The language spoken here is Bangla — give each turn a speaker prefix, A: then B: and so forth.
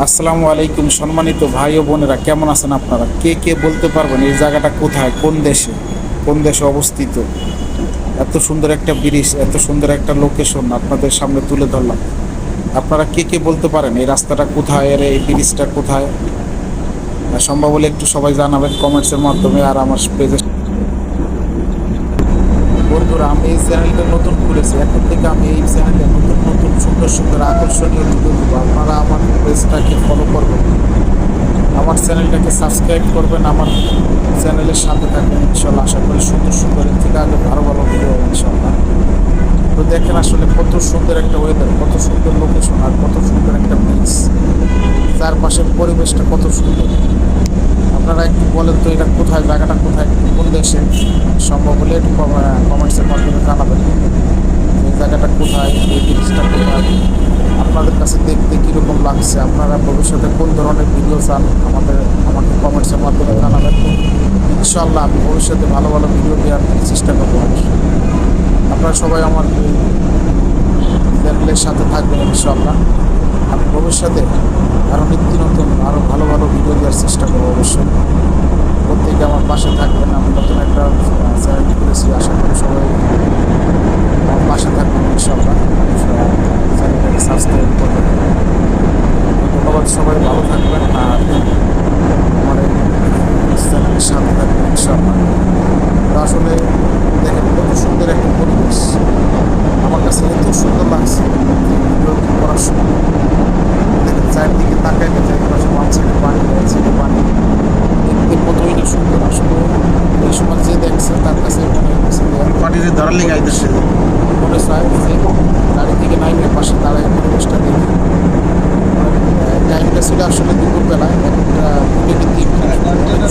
A: আসসালামু আলাইকুম সম্মানিত ভাই ও বোনেরা, কেমন আছেন আপনারা? কে কে বলতে পারবেন এই জায়গাটা কোথায়, কোন দেশে অবস্থিত? এত সুন্দর একটা ব্রিজ, এত সুন্দর একটা লোকেশন আপনাদের সামনে তুলে ধরলাম। আপনারা কে কে বলতে পারেন এই রাস্তাটা কোথায়, এই ব্রিজটা কোথায়? সম্ভব হলে একটু সবাই জানাবেন কমেন্টসের মাধ্যমে। আর আমার পেজে বন্ধুরা, আমি এই চ্যানেলটা নতুন খুলেছি, এখন থেকে আমি এই চ্যানেলে নতুন নতুন সুন্দর সুন্দর আকর্ষণীয় ভিডিও দেবো। আপনারা আমার পেজটাকে ফলো করবেন, আমার চ্যানেলটাকে সাবস্ক্রাইব করবেন, আমার চ্যানেলের সাথে থাকবেন ইনশাল্লাহ। আশা করি সুন্দর সুন্দর এর থেকে আগে ভালো ভালো ভিডিও হবে ইনশাল্লাহ। তো দেখেন আসলে কত সুন্দর একটা ওয়েদার, কত সুন্দর লোকেশন, আর কত সুন্দর একটা ব্রিজ, চারপাশের পরিবেশটা কত সুন্দর। আপনারা একটু বলেন তো এটা কোথায়, জায়গাটা কোথায়, কোন দেশে? সম্ভব হলে একটু কমেন্টসের মাধ্যমে জানাবেন এই জায়গাটা কোথায়, এই ব্রিজটা কোথায়, আপনাদের কাছে দেখতে কীরকম লাগছে। আপনারা ভবিষ্যতে কোন ধরনের ভিডিও চান আমাকে কমেন্টসের মাধ্যমে জানাবেন। ইনশাল্লাহ আমি ভবিষ্যতে ভালো ভালো ভিডিও দেওয়ার চেষ্টা করবো। আপনারা সবাই আমার চ্যানেলের সাথে থাকবেন ইনশাল্লাহ। আমি ভবিষ্যতে আরও নিত্য নতুন আরও ভালো ভালো ভিডিও দেওয়ার চেষ্টা করবো। অবশ্যই প্রত্যেকে আমার পাশে থাকবেন। আমি নতুন একটা চ্যানেল করেছি, আশা করি সবাই আমার পাশে থাকবেন ইনশাল্লাহ। চ্যানেলটাকে সাবস্ক্রাইব করবেন। ধন্যবাদ, সবাই ভালো থাকবেন আর আমার এই চ্যানেলের সাথে থাকবেন ইনশাল্লাহ। তো আসলে দেখেন কত সুন্দর একটা পরিবেশ, আমার কাছে এত সুন্দর লাগছে ভিডিও করার সময়। দেখেন চারদিকে তাকাইলে চারিপাশে মাঝখানে পানি রয়েছে, পানি দেখতে কতই না সুন্দর। আসলে এই সময় যে দেখছে তার কাছে মনে হচ্ছে
B: পাটিতে ধরার লেগে আইতেছে।
A: মনে চায় যে গাড়ি থেকে নাইমে পাশে দাঁড়ায় পরিবেশটা দেখি। টাইমটা ছিল আসলে দুপুরবেলায়, একটা 2 থেকে 3 মিনিট